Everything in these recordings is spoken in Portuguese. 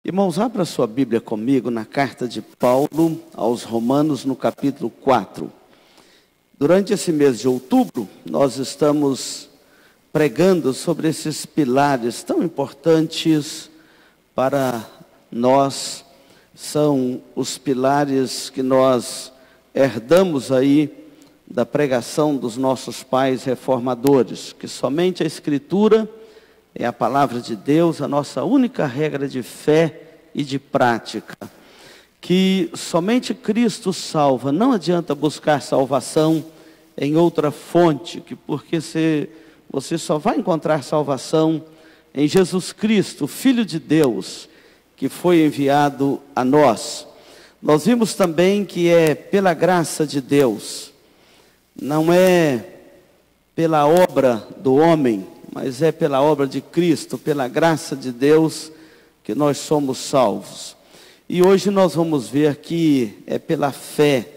Irmãos, abra sua Bíblia comigo na carta de Paulo aos Romanos, no capítulo 4. Durante esse mês de outubro, nós estamos pregando sobre esses pilares tão importantes para nós. São os pilares que nós herdamos aí da pregação dos nossos pais reformadores, que somente a Escritura é a palavra de Deus, a nossa única regra de fé e de prática. Que somente Cristo salva, não adianta buscar salvação em outra fonte, porque você só vai encontrar salvação em Jesus Cristo, Filho de Deus, que foi enviado a nós. Nós vimos também que é pela graça de Deus, não é pela obra do homem, mas é pela obra de Cristo, pela graça de Deus, que nós somos salvos. E hoje nós vamos ver que é pela fé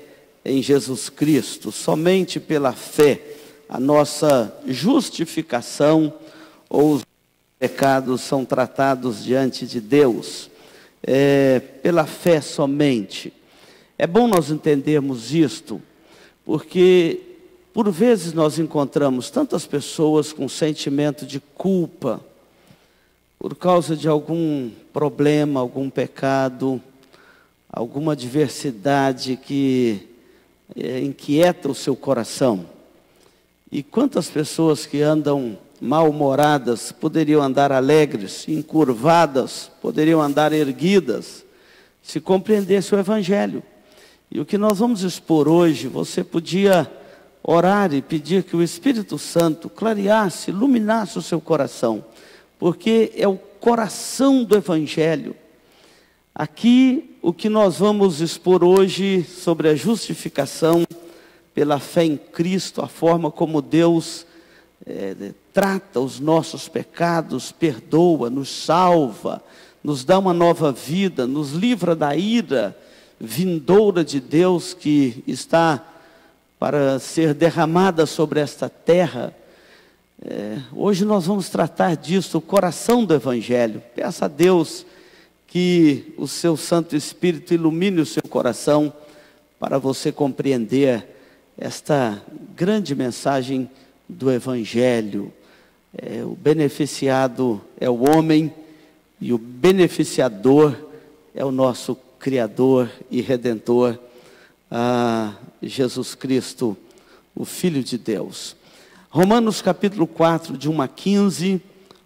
em Jesus Cristo, somente pela fé, a nossa justificação ou os pecados são tratados diante de Deus. Pela fé somente. É bom nós entendermos isto, porque por vezes nós encontramos tantas pessoas com sentimento de culpa, por causa de algum problema, algum pecado, alguma adversidade que inquieta o seu coração. E quantas pessoas que andam mal-humoradas poderiam andar alegres, encurvadas, poderiam andar erguidas, se compreendesse o Evangelho. E o que nós vamos expor hoje, você podia orar e pedir que o Espírito Santo clareasse, iluminasse o seu coração, porque é o coração do Evangelho. Aqui, o que nós vamos expor hoje sobre a justificação pela fé em Cristo, a forma como Deus trata os nossos pecados, perdoa, nos salva, nos dá uma nova vida, nos livra da ira vindoura de Deus que está para ser derramada sobre esta terra. Hoje nós vamos tratar disso, o coração do Evangelho. Peça a Deus que o seu Santo Espírito ilumine o seu coração para você compreender esta grande mensagem do Evangelho. O beneficiado é o homem e o beneficiador é o nosso Criador e Redentor, Jesus Cristo, o Filho de Deus. Romanos capítulo 4, de 1 a 15,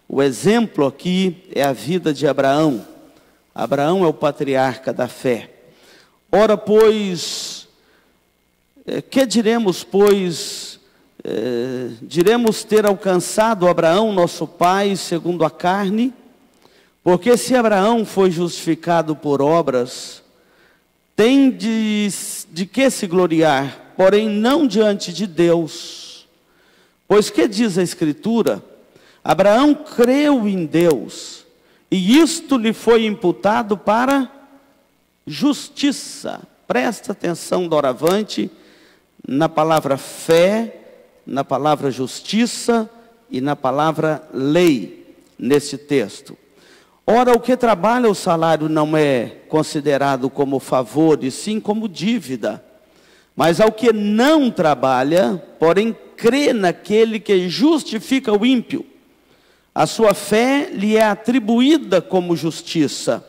o exemplo aqui é a vida de Abraão. Abraão é o patriarca da fé. Ora, pois, que diremos, pois, diremos ter alcançado Abraão, nosso pai, segundo a carne? Porque se Abraão foi justificado por obras, tem de que se gloriar, porém não diante de Deus. Pois que diz a Escritura? Abraão creu em Deus, e isto lhe foi imputado para justiça. Presta atenção, doravante, na palavra fé, na palavra justiça e na palavra lei, nesse texto. Ora, o que trabalha, o salário não é considerado como favor, e sim como dívida. Mas ao que não trabalha, porém crê naquele que justifica o ímpio, a sua fé lhe é atribuída como justiça.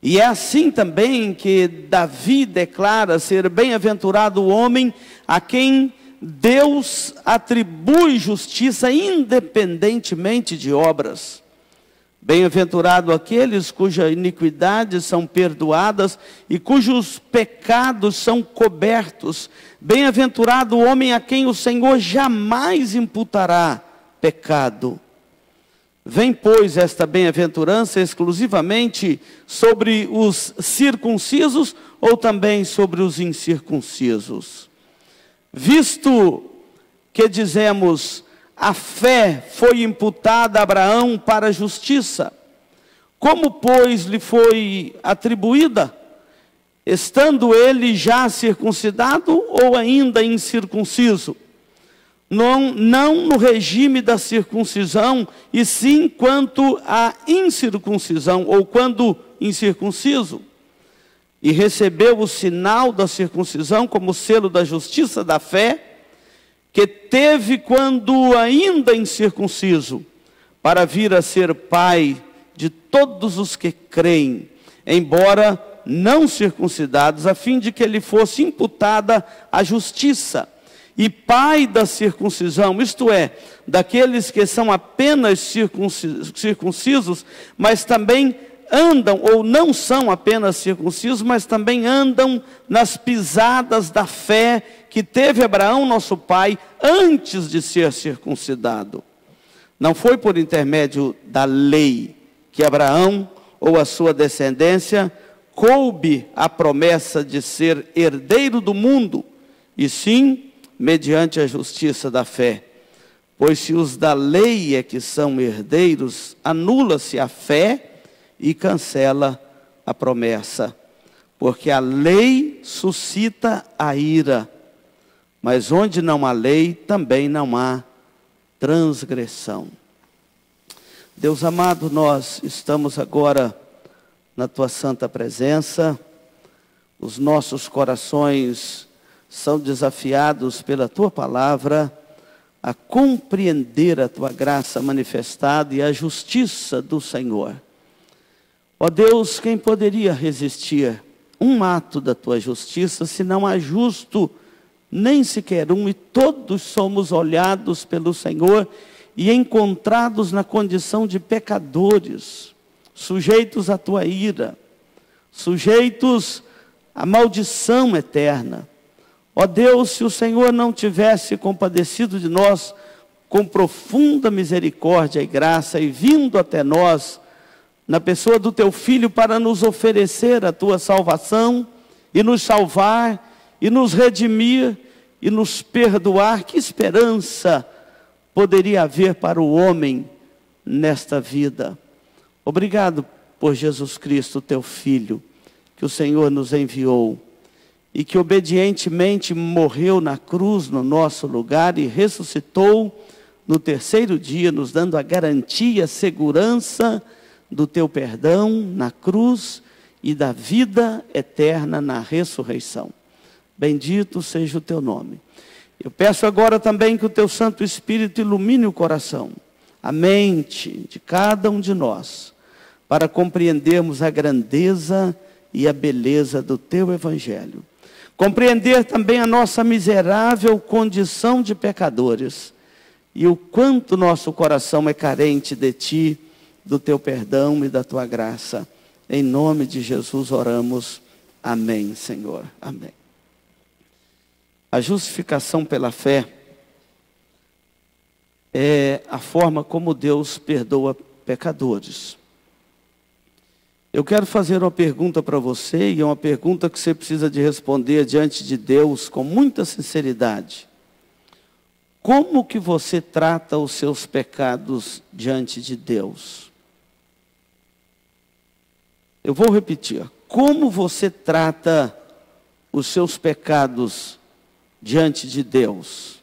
E é assim também que Davi declara ser bem-aventurado o homem a quem Deus atribui justiça independentemente de obras. Bem-aventurado aqueles cujas iniquidades são perdoadas e cujos pecados são cobertos. Bem-aventurado o homem a quem o Senhor jamais imputará pecado. Vem, pois, esta bem-aventurança exclusivamente sobre os circuncisos ou também sobre os incircuncisos? Visto que dizemos, a fé foi imputada a Abraão para a justiça, como, pois, lhe foi atribuída? Estando ele já circuncidado ou ainda incircunciso? Não no regime da circuncisão, e sim quanto à incircuncisão, ou quando incircunciso, e recebeu o sinal da circuncisão como selo da justiça da fé, que teve quando ainda incircunciso, para vir a ser pai de todos os que creem, embora não circuncidados, a fim de que lhe fosse imputada a justiça, e pai da circuncisão, isto é, daqueles que são apenas circuncisos, mas também andam, ou não são apenas circuncisos, mas também andam nas pisadas da fé que teve Abraão, nosso pai, antes de ser circuncidado. Não foi por intermédio da lei que Abraão ou a sua descendência coube a promessa de ser herdeiro do mundo, e sim mediante a justiça da fé. Pois se os da lei é que são herdeiros, anula-se a fé e cancela a promessa. Porque a lei suscita a ira, mas onde não há lei, também não há transgressão. Deus amado, nós estamos agora na Tua santa presença, os nossos corações são desafiados pela Tua palavra a compreender a Tua graça manifestada e a justiça do Senhor. Ó Deus, quem poderia resistir um ato da Tua justiça, se não há justo nem sequer um, e todos somos olhados pelo Senhor e encontrados na condição de pecadores, sujeitos à Tua ira, sujeitos à maldição eterna. Ó Deus, se o Senhor não tivesse compadecido de nós com profunda misericórdia e graça, e vindo até nós, na pessoa do Teu Filho, para nos oferecer a Tua salvação, e nos salvar, e nos redimir, e nos perdoar, que esperança poderia haver para o homem nesta vida? Obrigado por Jesus Cristo, Teu Filho, que o Senhor nos enviou, e que obedientemente morreu na cruz no nosso lugar e ressuscitou no terceiro dia, nos dando a garantia, a segurança do Teu perdão na cruz e da vida eterna na ressurreição. Bendito seja o Teu nome. Eu peço agora também que o Teu Santo Espírito ilumine o coração, a mente de cada um de nós, para compreendermos a grandeza e a beleza do Teu Evangelho. Compreender também a nossa miserável condição de pecadores e o quanto nosso coração é carente de Ti, do Teu perdão e da Tua graça. Em nome de Jesus oramos. Amém, Senhor. Amém. A justificação pela fé é a forma como Deus perdoa pecadores. Eu quero fazer uma pergunta para você, e é uma pergunta que você precisa de responder diante de Deus com muita sinceridade. Como que você trata os seus pecados diante de Deus? Eu vou repetir. Como você trata os seus pecados diante de Deus?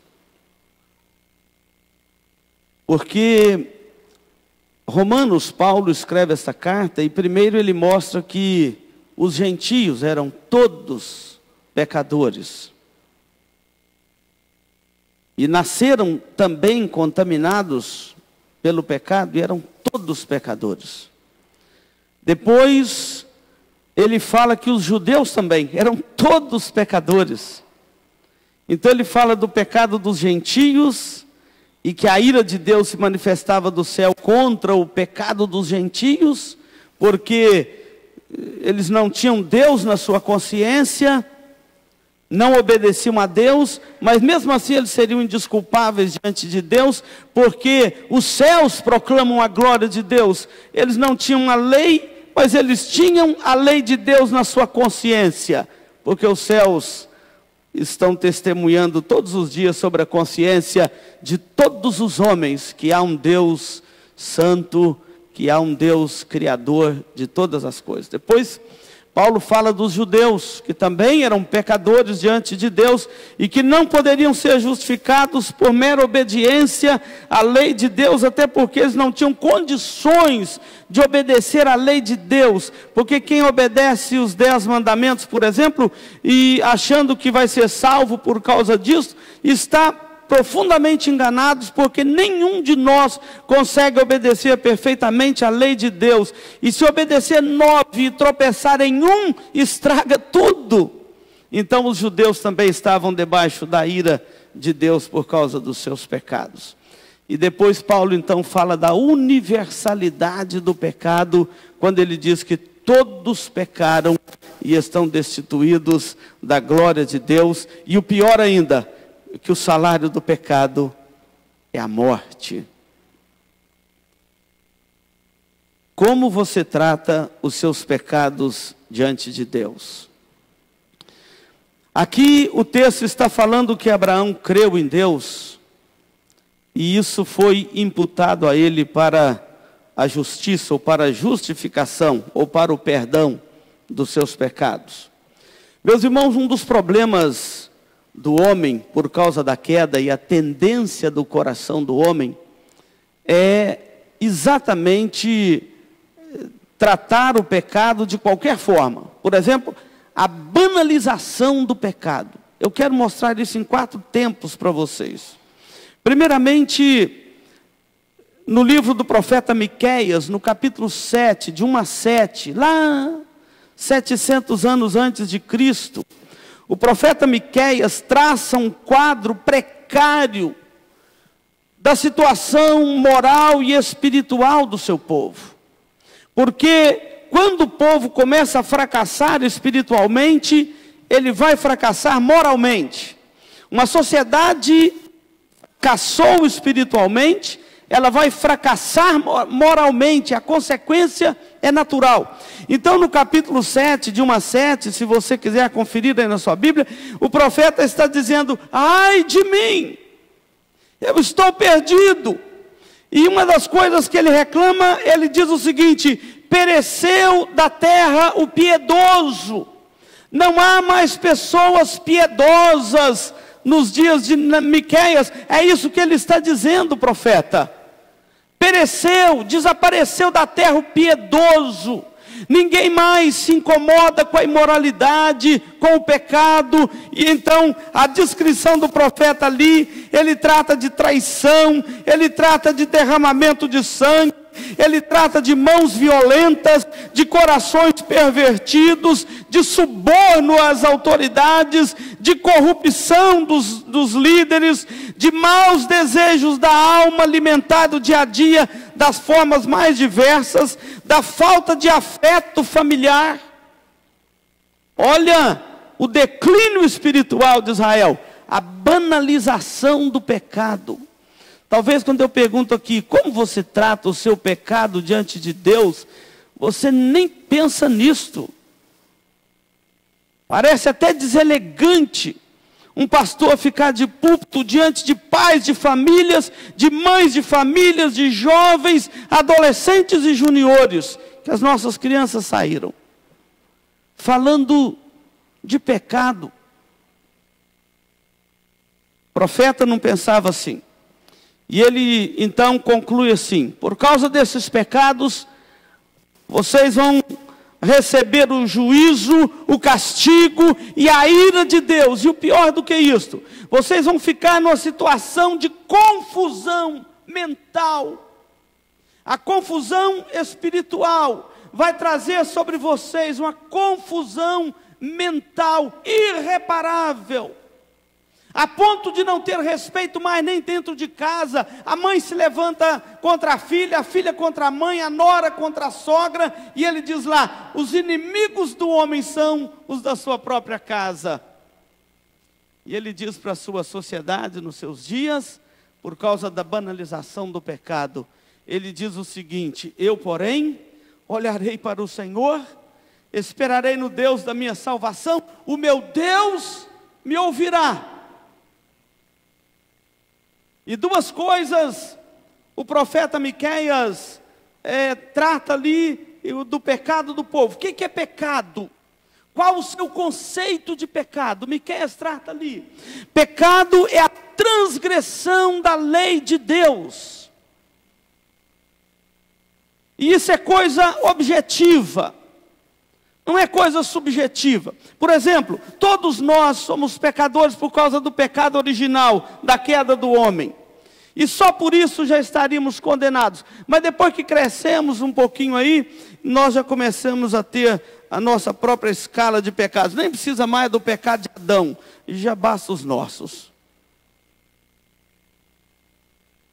Porque Romanos, Paulo escreve essa carta, e primeiro ele mostra que os gentios eram todos pecadores. E nasceram também contaminados pelo pecado, e eram todos pecadores. Depois, ele fala que os judeus também eram todos pecadores. Então ele fala do pecado dos gentios, e que a ira de Deus se manifestava do céu contra o pecado dos gentios, porque eles não tinham Deus na sua consciência, não obedeciam a Deus, mas mesmo assim eles seriam indesculpáveis diante de Deus, porque os céus proclamam a glória de Deus. Eles não tinham a lei, mas eles tinham a lei de Deus na sua consciência, porque os céus estão testemunhando todos os dias sobre a consciência de todos os homens que há um Deus santo, que há um Deus criador de todas as coisas. Depois, Paulo fala dos judeus, que também eram pecadores diante de Deus e que não poderiam ser justificados por mera obediência à lei de Deus, até porque eles não tinham condições de obedecer à lei de Deus, porque quem obedece os 10 mandamentos, por exemplo, e achando que vai ser salvo por causa disso, está profundamente enganados, porque nenhum de nós consegue obedecer perfeitamente à lei de Deus, e se obedecer 9 e tropeçar em um, estraga tudo. Então os judeus também estavam debaixo da ira de Deus por causa dos seus pecados. E depois Paulo então fala da universalidade do pecado, quando ele diz que todos pecaram e estão destituídos da glória de Deus, e o pior ainda, que o salário do pecado é a morte. Como você trata os seus pecados diante de Deus? Aqui o texto está falando que Abraão creu em Deus, e isso foi imputado a ele para a justiça, ou para a justificação, ou para o perdão dos seus pecados. Meus irmãos, um dos problemas do homem, por causa da queda e a tendência do coração do homem, é exatamente tratar o pecado de qualquer forma. Por exemplo, a banalização do pecado. Eu quero mostrar isso em 4 tempos para vocês. Primeiramente, no livro do profeta Miqueias, no capítulo 7, de 1 a 7, lá 700 anos antes de Cristo, o profeta Miqueias traça um quadro precário da situação moral e espiritual do seu povo. Porque quando o povo começa a fracassar espiritualmente, ele vai fracassar moralmente. Uma sociedade fracassou espiritualmente, ela vai fracassar moralmente, a consequência é natural. Então no capítulo 7, de 1 a 7, se você quiser conferir aí na sua Bíblia, o profeta está dizendo: ai de mim, eu estou perdido. E uma das coisas que ele reclama, ele diz o seguinte: pereceu da terra o piedoso, não há mais pessoas piedosas nos dias de Miqueias. É isso que ele está dizendo, profeta. Pereceu, desapareceu da terra o piedoso. Ninguém mais se incomoda com a imoralidade, com o pecado. E então a descrição do profeta ali, ele trata de traição, ele trata de derramamento de sangue, ele trata de mãos violentas, de corações pervertidos, de suborno às autoridades, de corrupção dos líderes, de maus desejos da alma alimentado dia a dia das formas mais diversas, da falta de afeto familiar. Olha o declínio espiritual de Israel, a banalização do pecado. Talvez quando eu pergunto aqui, como você trata o seu pecado diante de Deus, você nem pensa nisto. Parece até deselegante um pastor ficar de púlpito diante de pais de famílias, de mães de famílias, de jovens, adolescentes e juniores, que as nossas crianças saíram, falando de pecado. O profeta não pensava assim. E ele então conclui assim: por causa desses pecados, vocês vão receber o juízo, o castigo e a ira de Deus. E o pior do que isto, vocês vão ficar numa situação de confusão mental. A confusão espiritual vai trazer sobre vocês uma confusão mental irreparável, a ponto de não ter respeito mais nem dentro de casa. A mãe se levanta contra a filha contra a mãe, a nora contra a sogra, e ele diz lá: os inimigos do homem são os da sua própria casa. E ele diz para a sua sociedade nos seus dias, por causa da banalização do pecado, ele diz o seguinte: eu, porém, olharei para o Senhor, esperarei no Deus da minha salvação, o meu Deus me ouvirá. E 2 coisas o profeta Miqueias trata ali do pecado do povo. O que é pecado? Qual o seu conceito de pecado? Miqueias trata ali. Pecado é a transgressão da lei de Deus. E isso é coisa objetiva, não é coisa subjetiva. Por exemplo, todos nós somos pecadores por causa do pecado original, da queda do homem. E só por isso já estaríamos condenados. Mas depois que crescemos um pouquinho aí, nós já começamos a ter a nossa própria escala de pecados. Nem precisa mais do pecado de Adão, já basta os nossos.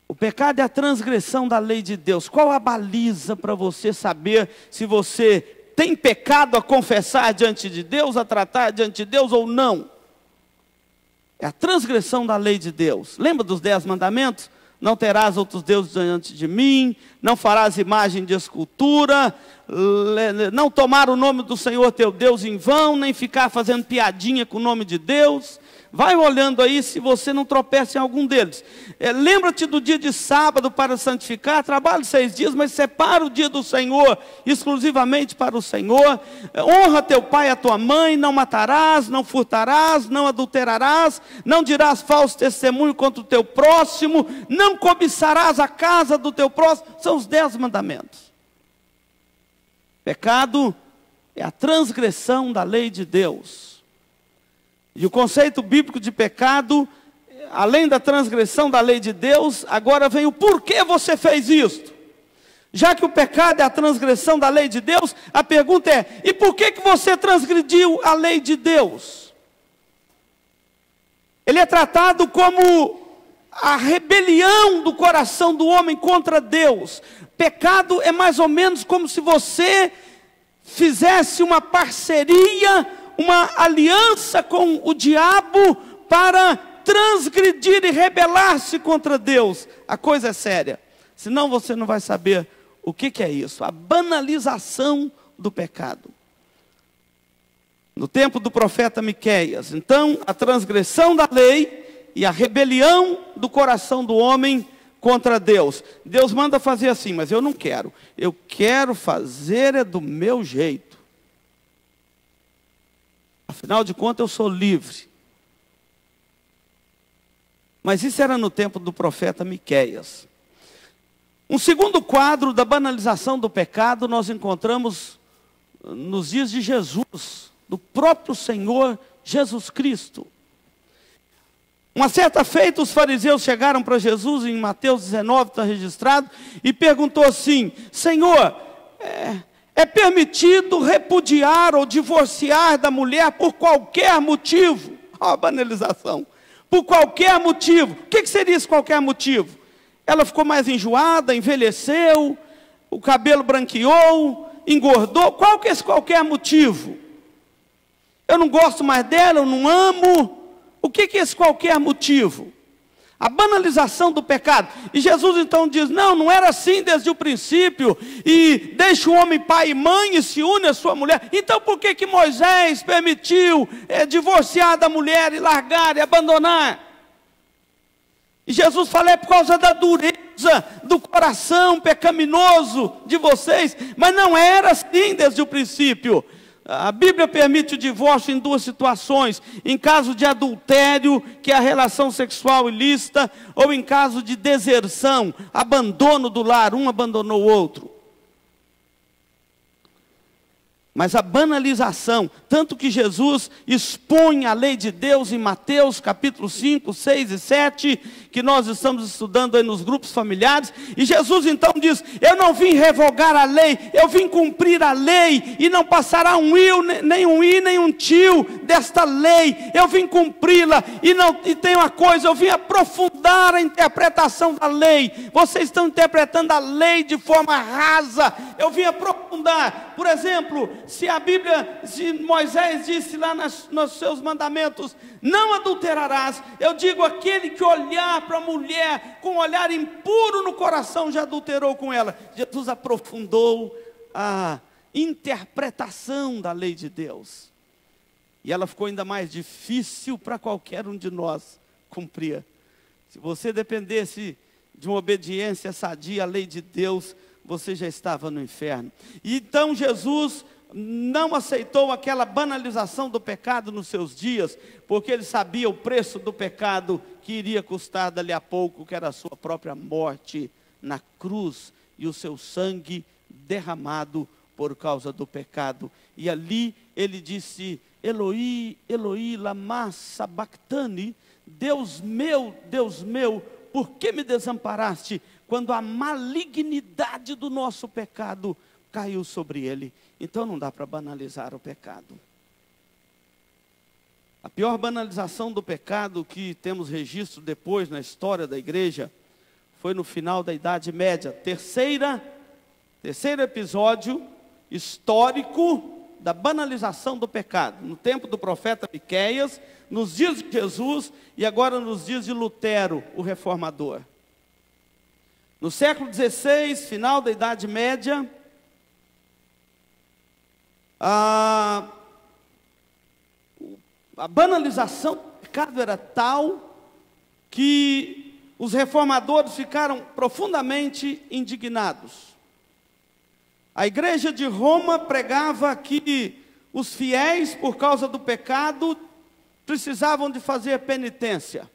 O pecado é a transgressão da lei de Deus. Qual a baliza para você saber se você tem pecado a confessar diante de Deus, a tratar diante de Deus ou não? É a transgressão da lei de Deus. Lembra dos 10 mandamentos? Não terás outros deuses diante de mim, não farás imagem de escultura, não tomar o nome do Senhor teu Deus em vão, nem ficar fazendo piadinha com o nome de Deus. Vai olhando aí se você não tropeça em algum deles. Lembra-te do dia de sábado para santificar, trabalhe 6 dias, mas separa o dia do Senhor, exclusivamente para o Senhor. Honra teu pai e a tua mãe, não matarás, não furtarás, não adulterarás, não dirás falso testemunho contra o teu próximo, não cobiçarás a casa do teu próximo. São os 10 mandamentos. Pecado é a transgressão da lei de Deus. E o conceito bíblico de pecado, além da transgressão da lei de Deus, agora vem o porquê você fez isto. Já que o pecado é a transgressão da lei de Deus, a pergunta é, e por que você transgrediu a lei de Deus? Ele é tratado como a rebelião do coração do homem contra Deus. Pecado é mais ou menos como se você fizesse uma parceria, uma aliança com o diabo para transgredir e rebelar-se contra Deus. A coisa é séria, senão você não vai saber o que é isso, a banalização do pecado. No tempo do profeta Miqueias, então, a transgressão da lei e a rebelião do coração do homem contra Deus. Deus manda fazer assim, mas eu não quero. Eu quero fazer do meu jeito. Afinal de contas, eu sou livre. Mas isso era no tempo do profeta Miqueias. Um segundo quadro da banalização do pecado nós encontramos nos dias de Jesus, do próprio Senhor Jesus Cristo. Uma certa feita, os fariseus chegaram para Jesus, em Mateus 19 está registrado, e perguntou assim: Senhor, é permitido repudiar ou divorciar da mulher por qualquer motivo? Olha a banalização. Por qualquer motivo. O que seria esse qualquer motivo? Ela ficou mais enjoada, envelheceu, o cabelo branqueou, engordou. Qual que é esse qualquer motivo? Eu não gosto mais dela, eu não amo. O que é esse qualquer motivo? A banalização do pecado. E Jesus então diz, não era assim desde o princípio, e deixa o homem pai e mãe e se une à sua mulher. Então por que Moisés permitiu divorciar da mulher e largar e abandonar? E Jesus fala, é por causa da dureza do coração pecaminoso de vocês, mas não era assim desde o princípio. A Bíblia permite o divórcio em 2 situações: em caso de adultério, que é a relação sexual ilícita, ou em caso de deserção, abandono do lar, um abandonou o outro. Mas a banalização, tanto que Jesus expõe a lei de Deus em Mateus capítulo 5, 6 e 7, que nós estamos estudando aí nos grupos familiares, e Jesus então diz, eu não vim revogar a lei, eu vim cumprir a lei, e não passará um i, nem um tio desta lei, eu vim cumpri-la, e tem uma coisa, eu vim aprofundar a interpretação da lei. Vocês estão interpretando a lei de forma rasa, eu vim aprofundar. Por exemplo, se a Bíblia, se Moisés disse lá nos seus mandamentos, não adulterarás, eu digo, aquele que olhar para a mulher com um olhar impuro no coração já adulterou com ela. Jesus aprofundou a interpretação da lei de Deus, e ela ficou ainda mais difícil para qualquer um de nós cumprir. Se você dependesse de uma obediência sadia à lei de Deus, você já estava no inferno. E então Jesus não aceitou aquela banalização do pecado nos seus dias, porque ele sabia o preço do pecado que iria custar dali a pouco, que era a sua própria morte na cruz e o seu sangue derramado por causa do pecado. E ali ele disse: Eloi, Eloi, lama sabachthani, Deus meu, por que me desamparaste? Quando a malignidade do nosso pecado caiu sobre ele. Então não dá para banalizar o pecado. A pior banalização do pecado que temos registro depois na história da igreja foi no final da Idade Média. Terceiro episódio histórico da banalização do pecado. No tempo do profeta Miqueias, nos dias de Jesus e agora nos dias de Lutero, o reformador. No século XVI, final da Idade Média, a banalização do pecado era tal que os reformadores ficaram profundamente indignados. A igreja de Roma pregava que os fiéis, por causa do pecado, precisavam de fazer penitência.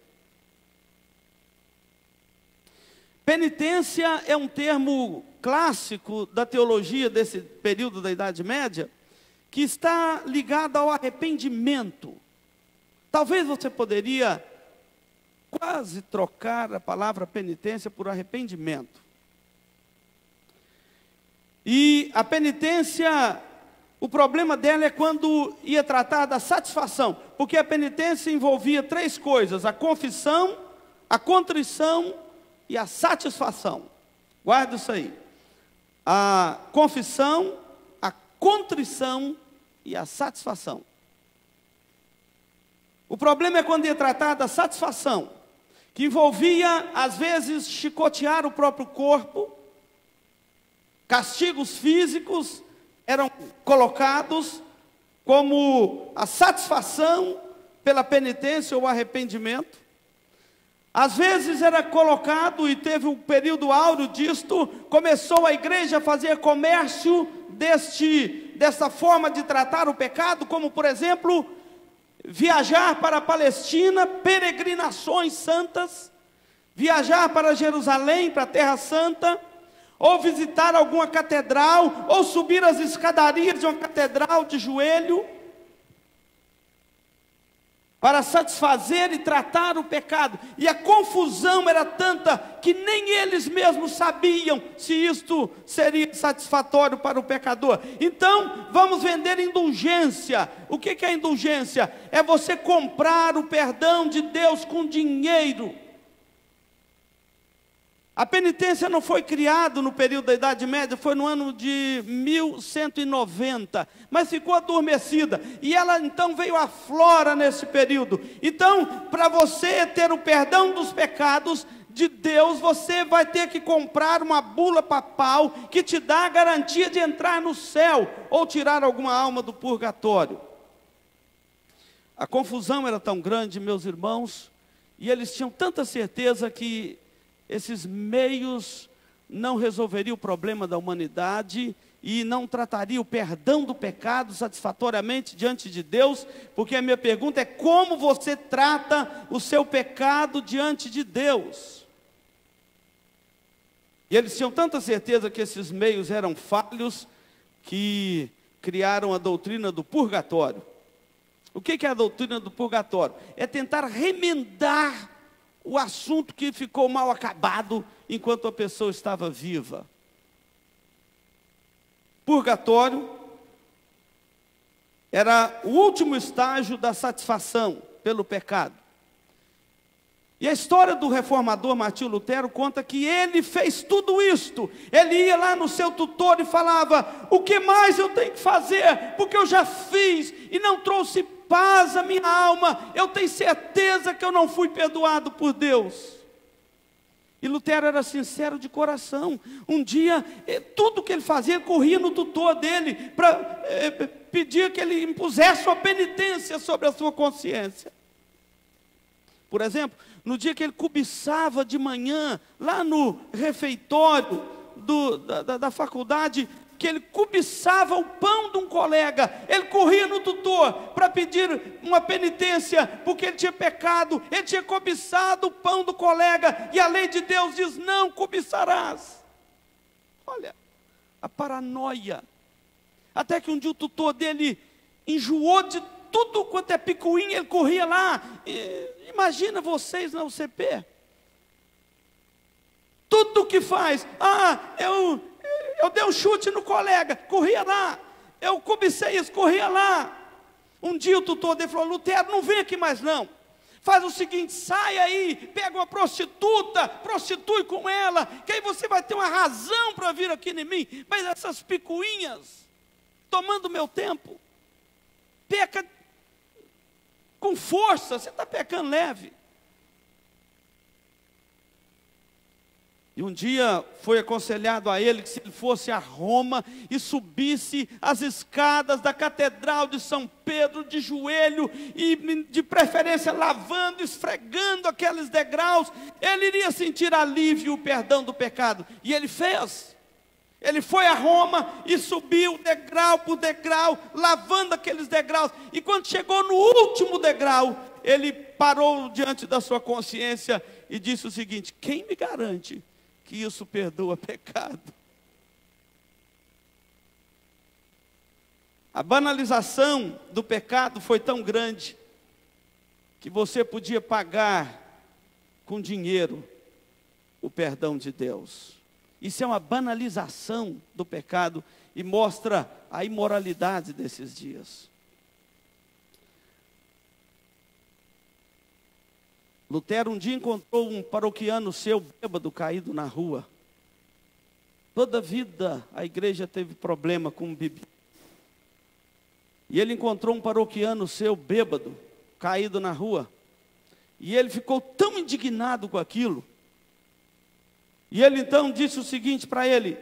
Penitência é um termo clássico da teologia desse período da Idade Média, que está ligado ao arrependimento. Talvez você poderia quase trocar a palavra penitência por arrependimento. E a penitência, o problema dela é quando ia tratar da satisfação, porque a penitência envolvia três coisas: a confissão, a contrição e a satisfação. Guarda isso aí. A confissão, a contrição e a satisfação. O problema é quando ia tratar da satisfação, que envolvia, às vezes, chicotear o próprio corpo. Castigos físicos eram colocados como a satisfação pela penitência ou arrependimento. Às vezes era colocado, e teve um período áureo disto, começou a igreja a fazer comércio dessa forma de tratar o pecado, como por exemplo, viajar para a Palestina, peregrinações santas, viajar para Jerusalém, para a Terra Santa, ou visitar alguma catedral, ou subir as escadarias de uma catedral de joelho, para satisfazer e tratar o pecado. E a confusão era tanta, que nem eles mesmos sabiam se isto seria satisfatório para o pecador. Então, vamos vender indulgência. O que é indulgência? É você comprar o perdão de Deus com dinheiro. A penitência não foi criada no período da Idade Média, foi no ano de 1190, mas ficou adormecida, e ela então veio à flora nesse período. Então, para você ter o perdão dos pecados de Deus, você vai ter que comprar uma bula papal, que te dá a garantia de entrar no céu, ou tirar alguma alma do purgatório. A confusão era tão grande, meus irmãos, e eles tinham tanta certeza que esses meios não resolveriam o problema da humanidade e não tratariam o perdão do pecado satisfatoriamente diante de Deus, porque a minha pergunta é: como você trata o seu pecado diante de Deus? E eles tinham tanta certeza que esses meios eram falhos, que criaram a doutrina do purgatório. O que é a doutrina do purgatório? É tentar remendar o assunto que ficou mal acabado enquanto a pessoa estava viva. Purgatório era o último estágio da satisfação pelo pecado. E a história do reformador Martinho Lutero conta que ele fez tudo isto. Ele ia lá no seu tutor e falava: o que mais eu tenho que fazer? Porque eu já fiz e não trouxe paz à minha alma. Eu tenho certeza que eu não fui perdoado por Deus. E Lutero era sincero de coração. Um dia, tudo que ele fazia, ele corria no tutor dele para pedir que ele impusesse uma penitência sobre a sua consciência. Por exemplo, no dia que ele cobiçava de manhã, lá no refeitório da faculdade, que ele cobiçava o pão de um colega. Ele corria no tutor para pedir uma penitência, porque ele tinha pecado, ele tinha cobiçado o pão do colega, e a lei de Deus diz: não cobiçarás. Olha, a paranoia. Até que um dia o tutor dele enjoou de tudo quanto é picuinha, ele corria lá. Imagina vocês na UCP. Tudo que faz, eu dei um chute no colega, corria lá. Eu cobicei isso, corria lá. Um dia o tutor dele falou: Lutero, não vem aqui mais não. Faz o seguinte, sai aí, pega uma prostituta, prostitui com ela, que aí você vai ter uma razão para vir aqui em mim. Mas essas picuinhas, tomando meu tempo, peca com força, você está pecando leve. E um dia foi aconselhado a ele que se ele fosse a Roma e subisse as escadas da Catedral de São Pedro de joelho e de preferência lavando, esfregando aqueles degraus, ele iria sentir alívio e o perdão do pecado. E ele fez. Ele foi a Roma e subiu degrau por degrau, lavando aqueles degraus. E quando chegou no último degrau, ele parou diante da sua consciência e disse o seguinte: quem me garante que isso perdoa pecado? A banalização do pecado foi tão grande que você podia pagar com dinheiro o perdão de Deus. Isso é uma banalização do pecado e mostra a imoralidade desses dias. Lutero um dia encontrou um paroquiano seu bêbado caído na rua. Toda a vida a igreja teve problema com bebida. E ele encontrou um paroquiano seu bêbado, caído na rua. E ele ficou tão indignado com aquilo. E ele então disse o seguinte para ele: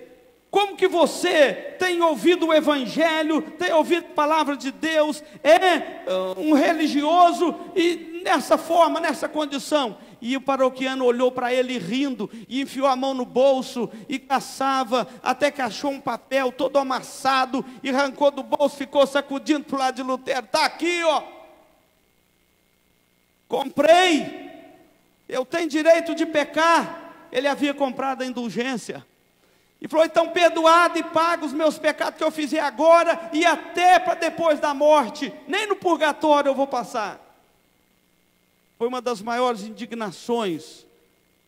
como que você tem ouvido o Evangelho, tem ouvido a palavra de Deus, é um religioso e nessa forma, nessa condição? E o paroquiano olhou para ele rindo e enfiou a mão no bolso e caçava, até que achou um papel todo amassado e arrancou do bolso, ficou sacudindo para o lado de Lutero: está aqui, ó, comprei, eu tenho direito de pecar. Ele havia comprado a indulgência. E falou: então perdoado e pago os meus pecados que eu fizer agora e até para depois da morte. Nem no purgatório eu vou passar. Foi uma das maiores indignações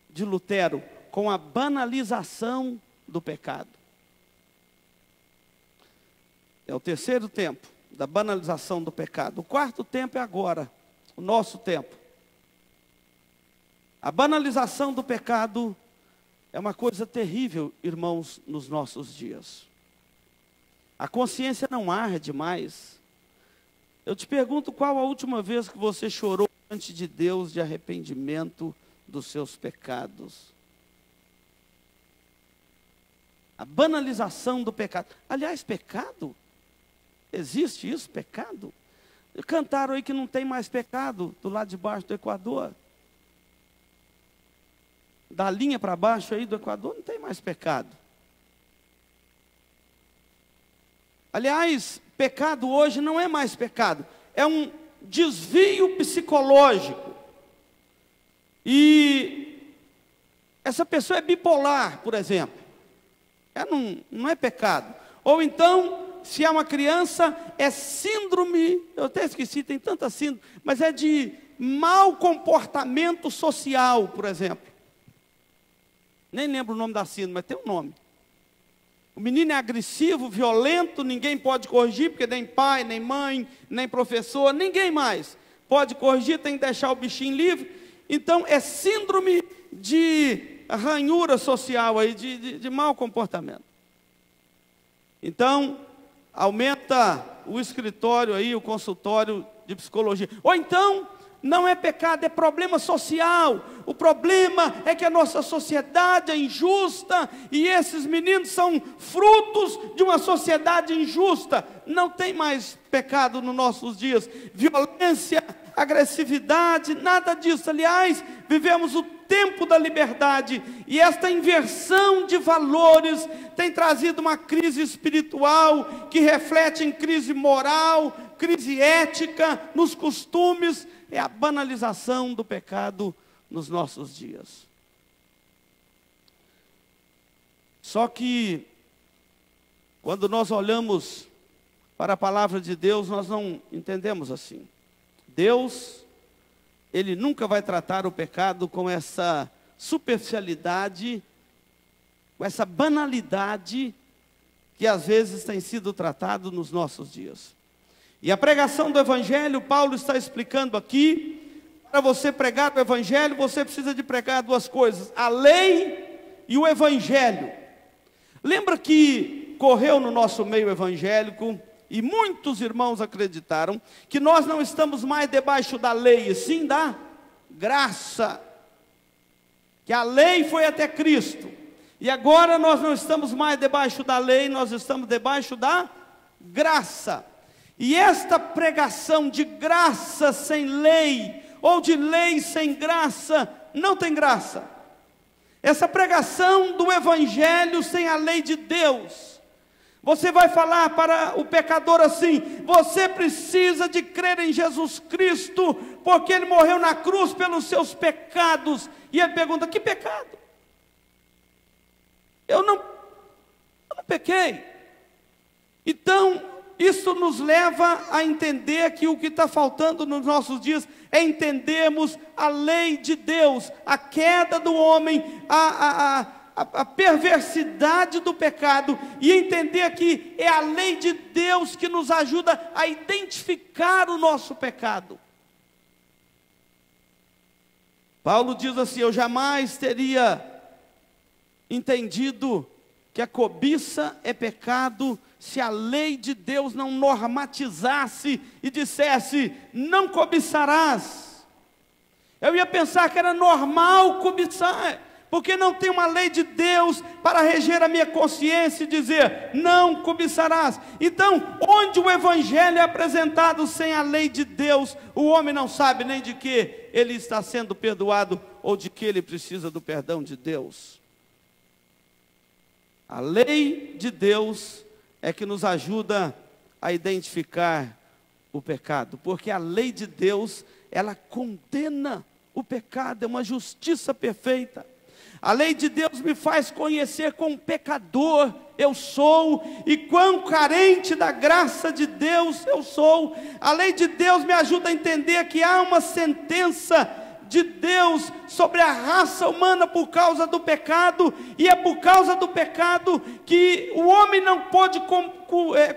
de Lutero com a banalização do pecado. É o terceiro tempo da banalização do pecado. O quarto tempo é agora, o nosso tempo. A banalização do pecado é uma coisa terrível, irmãos, nos nossos dias. A consciência não arde mais. Eu te pergunto, qual a última vez que você chorou diante de Deus de arrependimento dos seus pecados? A banalização do pecado. Aliás, pecado? Existe isso, pecado? Cantaram aí que não tem mais pecado do lado de baixo do Equador. Da linha para baixo aí do Equador não tem mais pecado. Aliás, pecado hoje não é mais pecado, é um desvio psicológico. E essa pessoa é bipolar, por exemplo. Não é pecado. Ou então, se é uma criança, é síndrome, eu até esqueci, tem tanta síndrome, mas é de mau comportamento social, por exemplo. Nem lembro o nome da síndrome, mas tem um nome. O menino é agressivo, violento, ninguém pode corrigir, porque nem pai, nem mãe, nem professor, ninguém mais pode corrigir, tem que deixar o bichinho livre. Então é síndrome de ranhura social, aí, de mau comportamento. Então, aumenta o escritório aí, o consultório de psicologia. Ou então, não é pecado, é problema social. O problema é que a nossa sociedade é injusta e esses meninos são frutos de uma sociedade injusta. Não tem mais pecado nos nossos dias. Violência, agressividade, nada disso. Aliás, vivemos o tempo da liberdade, e esta inversão de valores tem trazido uma crise espiritual, que reflete em crise moral, crise ética, nos costumes, é a banalização do pecado nos nossos dias. Só que, quando nós olhamos para a palavra de Deus, nós não entendemos assim. Deus, Ele nunca vai tratar o pecado com essa superficialidade, com essa banalidade que às vezes tem sido tratado nos nossos dias. E a pregação do Evangelho, Paulo está explicando aqui, para você pregar o Evangelho, você precisa de pregar duas coisas: a lei e o Evangelho. Lembra que correu no nosso meio evangélico, e muitos irmãos acreditaram, que nós não estamos mais debaixo da lei, e sim da graça. Que a lei foi até Cristo, e agora nós não estamos mais debaixo da lei, nós estamos debaixo da graça. E esta pregação de graça sem lei, ou de lei sem graça, não tem graça. Essa pregação do Evangelho sem a lei de Deus, você vai falar para o pecador assim: você precisa de crer em Jesus Cristo, porque Ele morreu na cruz pelos seus pecados. E ele pergunta: que pecado? Eu não pequei. Então, isso nos leva a entender que o que está faltando nos nossos dias é entendermos a lei de Deus, a queda do homem, a perversidade do pecado, e entender que é a lei de Deus que nos ajuda a identificar o nosso pecado. Paulo diz assim: eu jamais teria entendido que a cobiça é pecado se a lei de Deus não normatizasse e dissesse: não cobiçarás. Eu ia pensar que era normal cobiçar, porque não tem uma lei de Deus para reger a minha consciência e dizer: não cobiçarás. Então, onde o Evangelho é apresentado sem a lei de Deus, o homem não sabe nem de que ele está sendo perdoado, ou de que ele precisa do perdão de Deus. A lei de Deus é que nos ajuda a identificar o pecado, porque a lei de Deus, ela condena o pecado, é uma justiça perfeita. A lei de Deus me faz conhecer quão pecador eu sou, e quão carente da graça de Deus eu sou. A lei de Deus me ajuda a entender que há uma sentença de Deus sobre a raça humana por causa do pecado, e é por causa do pecado que o homem não pôde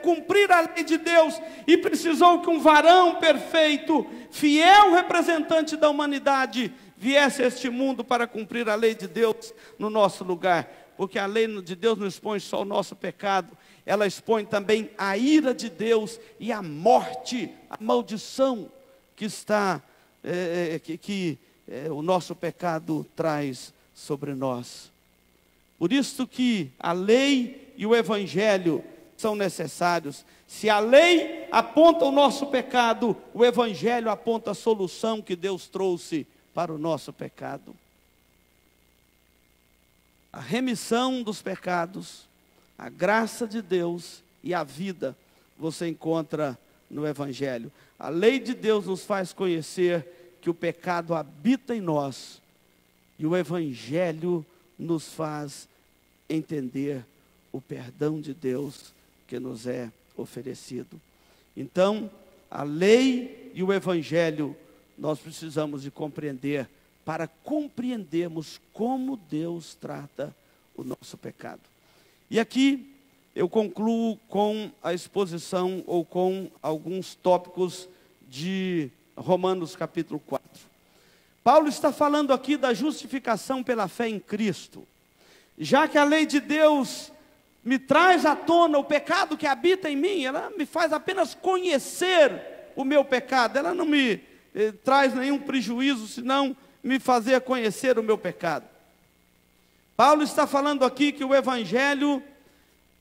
cumprir a lei de Deus, e precisou que um varão perfeito, fiel representante da humanidade, viesse a este mundo para cumprir a lei de Deus no nosso lugar. Porque a lei de Deus não expõe só o nosso pecado, ela expõe também a ira de Deus e a morte, a maldição que está o nosso pecado traz sobre nós. Por isso que a lei e o Evangelho são necessários. Se a lei aponta o nosso pecado, o Evangelho aponta a solução que Deus trouxe para o nosso pecado. A remissão dos pecados, a graça de Deus e a vida, você encontra no Evangelho. A lei de Deus nos faz conhecer que o pecado habita em nós, e o Evangelho nos faz entender o perdão de Deus que nos é oferecido. Então, a lei e o Evangelho nós precisamos de compreender, para compreendermos como Deus trata o nosso pecado. E aqui eu concluo com a exposição, ou com alguns tópicos de Romanos capítulo 4. Paulo está falando aqui da justificação pela fé em Cristo. Já que a lei de Deus me traz à tona o pecado que habita em mim, ela me faz apenas conhecer o meu pecado, ela não me traz nenhum prejuízo, senão me fazer conhecer o meu pecado. Paulo está falando aqui que o Evangelho,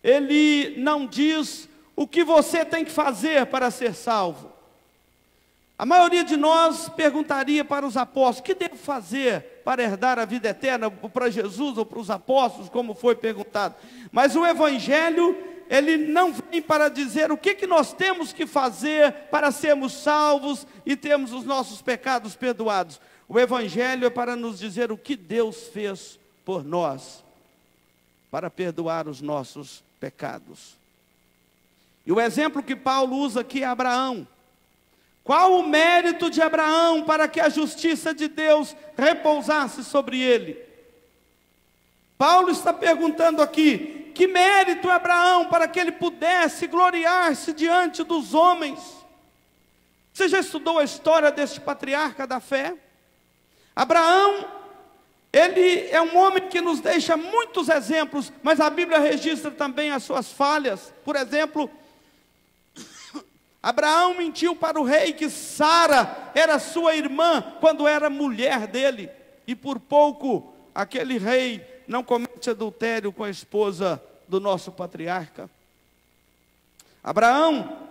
ele não diz o que você tem que fazer para ser salvo. A maioria de nós perguntaria para os apóstolos: o que devo fazer para herdar a vida eterna? Para Jesus ou para os apóstolos, como foi perguntado. Mas o Evangelho, ele não vem para dizer o que nós temos que fazer para sermos salvos e termos os nossos pecados perdoados. O Evangelho é para nos dizer o que Deus fez por nós, para perdoar os nossos pecados. E o exemplo que Paulo usa aqui é Abraão. Qual o mérito de Abraão para que a justiça de Deus repousasse sobre ele? Paulo está perguntando aqui: que mérito é Abraão para que ele pudesse gloriar-se diante dos homens? Você já estudou a história deste patriarca da fé? Abraão, ele é um homem que nos deixa muitos exemplos, mas a Bíblia registra também as suas falhas. Por exemplo, Abraão mentiu para o rei que Sara era sua irmã quando era mulher dele. E por pouco aquele rei não comete adultério com a esposa do nosso patriarca. Abraão,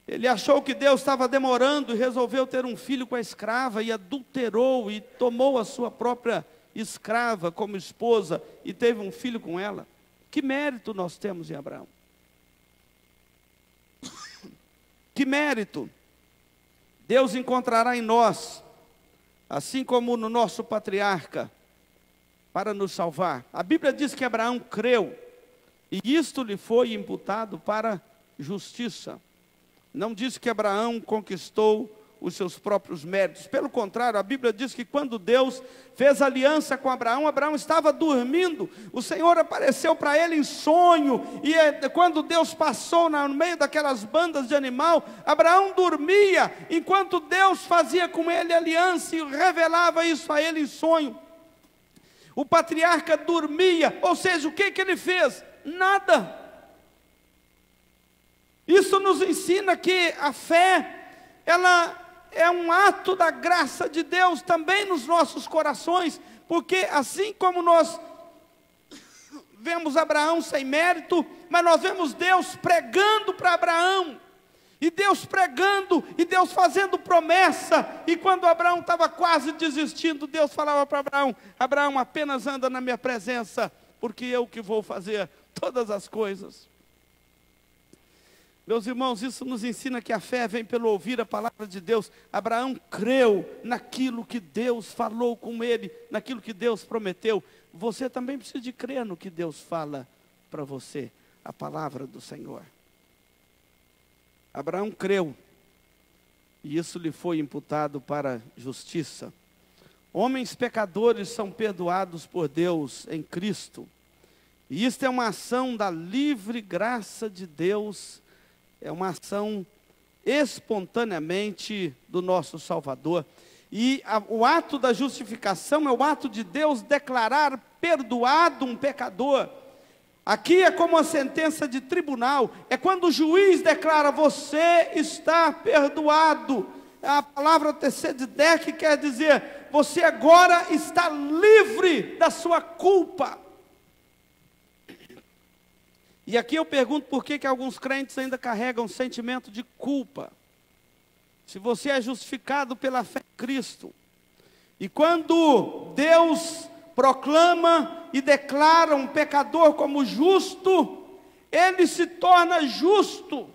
ele achou que Deus estava demorando e resolveu ter um filho com a escrava e adulterou e tomou a sua própria escrava como esposa e teve um filho com ela. Que mérito nós temos em Abraão? Que mérito Deus encontrará em nós, assim como no nosso patriarca, para nos salvar? A Bíblia diz que Abraão creu, e isto lhe foi imputado para justiça. Não diz que Abraão conquistou os seus próprios méritos. Pelo contrário, a Bíblia diz que quando Deus fez aliança com Abraão, Abraão estava dormindo. O Senhor apareceu para ele em sonho. E quando Deus passou no meio daquelas bandas de animal, Abraão dormia, enquanto Deus fazia com ele aliança e revelava isso a ele em sonho. O patriarca dormia, ou seja, o que ele fez? Nada. Isso nos ensina que a fé, ela é um ato da graça de Deus também nos nossos corações, porque assim como nós vemos Abraão sem mérito, mas nós vemos Deus pregando para Abraão, e Deus pregando, e Deus fazendo promessa, e quando Abraão estava quase desistindo, Deus falava para Abraão: Abraão, apenas anda na minha presença, porque eu que vou fazer todas as coisas. Meus irmãos, isso nos ensina que a fé vem pelo ouvir a palavra de Deus. Abraão creu naquilo que Deus falou com ele, naquilo que Deus prometeu. Você também precisa de crer no que Deus fala para você, a palavra do Senhor. Abraão creu, e isso lhe foi imputado para justiça. Homens pecadores são perdoados por Deus em Cristo. E isto é uma ação da livre graça de Deus. É uma ação espontaneamente do nosso Salvador. E o ato da justificação é o ato de Deus declarar perdoado um pecador. Aqui é como a sentença de tribunal. É quando o juiz declara: você está perdoado. A palavra tecedidec quer dizer: você agora está livre da sua culpa. E aqui eu pergunto por que alguns crentes ainda carregam sentimento de culpa. Se você é justificado pela fé em Cristo, e quando Deus proclama e declara um pecador como justo, ele se torna justo.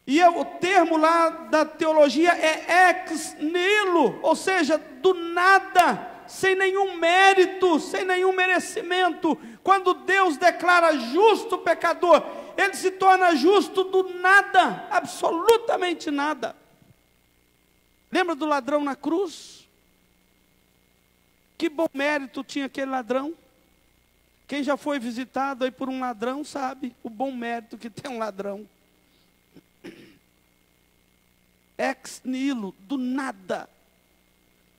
E o termo lá da teologia é ex nihilo, ou seja, do nada, sem nenhum mérito, sem nenhum merecimento. Quando Deus declara justo o pecador, ele se torna justo do nada, absolutamente nada. Lembra do ladrão na cruz? Que bom mérito tinha aquele ladrão. Quem já foi visitado aí por um ladrão sabe o bom mérito que tem um ladrão. Ex nihilo, do nada.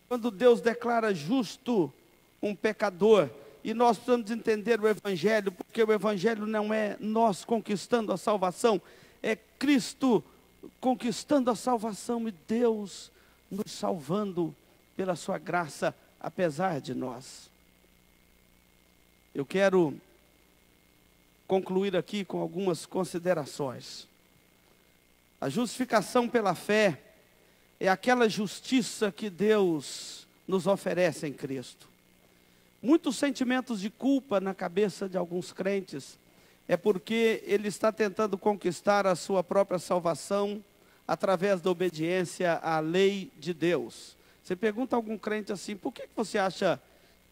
Quando Deus declara justo um pecador, e nós precisamos entender o Evangelho, porque o Evangelho não é nós conquistando a salvação, é Cristo conquistando a salvação e Deus nos salvando pela sua graça, apesar de nós. Eu quero concluir aqui com algumas considerações. A justificação pela fé é aquela justiça que Deus nos oferece em Cristo. Muitos sentimentos de culpa na cabeça de alguns crentes é porque ele está tentando conquistar a sua própria salvação através da obediência à lei de Deus. Você pergunta a algum crente assim: por que você acha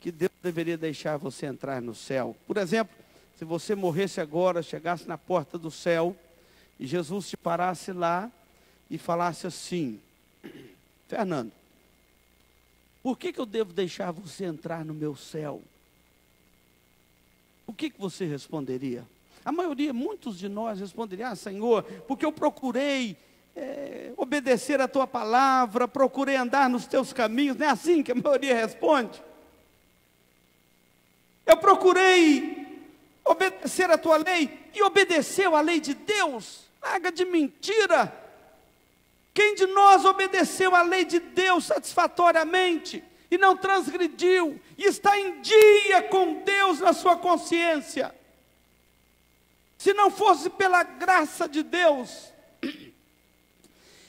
que Deus deveria deixar você entrar no céu? Por exemplo, se você morresse agora, chegasse na porta do céu, e Jesus te parasse lá e falasse assim: Fernando, por que eu devo deixar você entrar no meu céu? O que você responderia? A maioria, muitos de nós responderiam: Senhor, porque eu procurei obedecer a tua palavra, procurei andar nos teus caminhos. Não é assim que a maioria responde? Eu procurei obedecer a tua lei, e obedeceu a lei de Deus. Larga de mentira. Quem de nós obedeceu a lei de Deus satisfatoriamente, e não transgrediu, e está em dia com Deus na sua consciência? Se não fosse pela graça de Deus.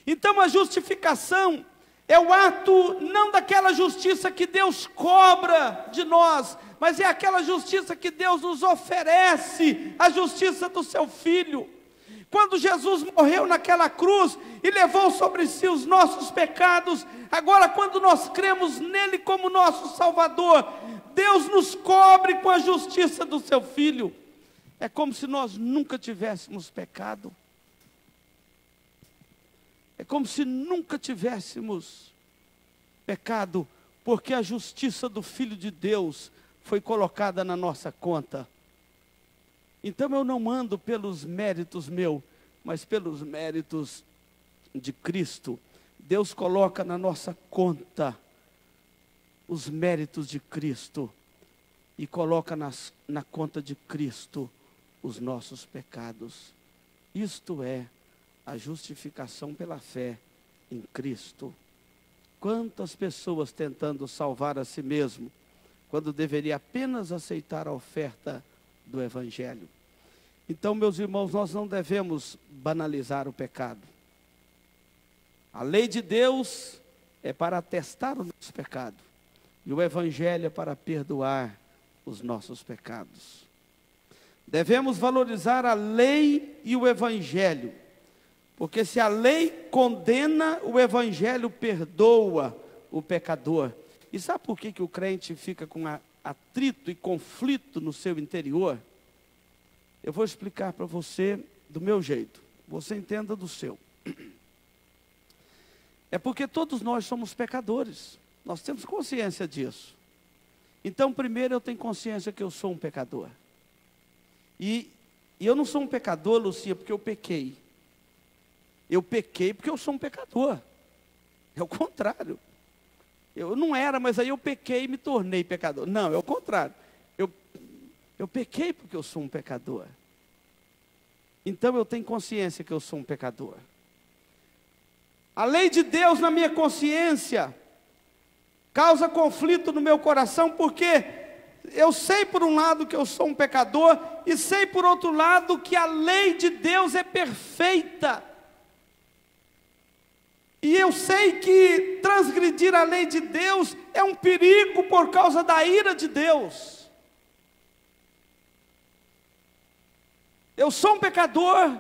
Então a justificação é o ato não daquela justiça que Deus cobra de nós, mas é aquela justiça que Deus nos oferece, a justiça do seu Filho. Quando Jesus morreu naquela cruz e levou sobre si os nossos pecados, agora quando nós cremos nele como nosso Salvador, Deus nos cobre com a justiça do seu Filho. É como se nós nunca tivéssemos pecado. É como se nunca tivéssemos pecado, porque a justiça do Filho de Deus foi colocada na nossa conta. Então eu não ando pelos méritos meus, mas pelos méritos de Cristo. Deus coloca na nossa conta os méritos de Cristo e coloca na conta de Cristo os nossos pecados. Isto é a justificação pela fé em Cristo. Quantas pessoas tentando salvar a si mesmo, quando deveria apenas aceitar a oferta do Evangelho. Então, meus irmãos, nós não devemos banalizar o pecado. A lei de Deus é para atestar o nosso pecado, e o Evangelho é para perdoar os nossos pecados. Devemos valorizar a lei e o Evangelho, porque se a lei condena, o Evangelho perdoa o pecador. E sabe por que o crente fica com atrito e conflito no seu interior? Eu vou explicar para você do meu jeito, você entenda do seu. É porque todos nós somos pecadores, nós temos consciência disso. Então, primeiro eu tenho consciência que eu sou um pecador. E eu não sou um pecador, Lucia, porque eu pequei. Eu pequei porque eu sou um pecador. É o contrário. Eu não era, mas aí eu pequei e me tornei pecador. Não, é o contrário. Eu pequei porque eu sou um pecador. Então eu tenho consciência que eu sou um pecador. A lei de Deus na minha consciência causa conflito no meu coração, porque eu sei por um lado que eu sou um pecador, e sei por outro lado que a lei de Deus é perfeita. E eu sei que transgredir a lei de Deus é um perigo por causa da ira de Deus. Eu sou um pecador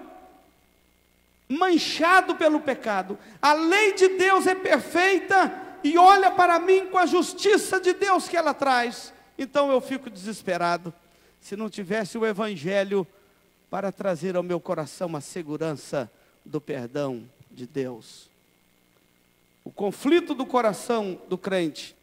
manchado pelo pecado. A lei de Deus é perfeita e olha para mim com a justiça de Deus que ela traz. Então eu fico desesperado se não tivesse o Evangelho para trazer ao meu coração a segurança do perdão de Deus. O conflito do coração do crente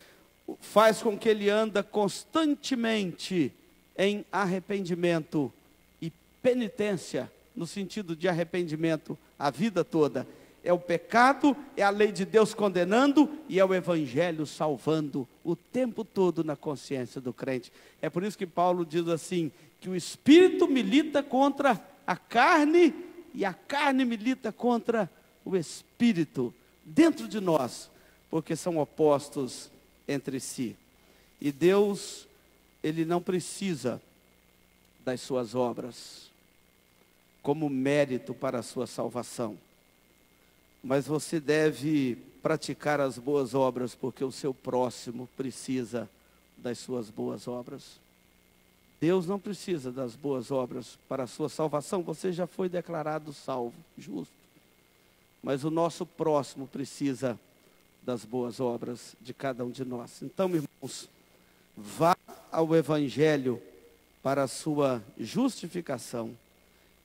faz com que ele anda constantemente em arrependimento e penitência, no sentido de arrependimento a vida toda. É o pecado, é a lei de Deus condenando, e é o Evangelho salvando o tempo todo na consciência do crente. É por isso que Paulo diz assim, que o Espírito milita contra a carne, e a carne milita contra o Espírito, dentro de nós, porque são opostos entre si. E Deus, Ele não precisa das suas obras como mérito para a sua salvação. mas você deve praticar as boas obras, porque o seu próximo precisa das suas boas obras. Deus não precisa das boas obras para a sua salvação, você já foi declarado salvo, justo. Mas o nosso próximo precisa das boas obras de cada um de nós. Então, irmãos, vá ao Evangelho para a sua justificação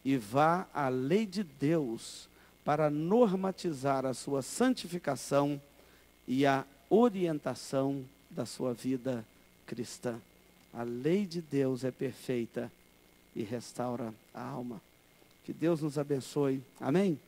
e vá à lei de Deus para normatizar a sua santificação e a orientação da sua vida cristã. A lei de Deus é perfeita e restaura a alma. Que Deus nos abençoe. Amém?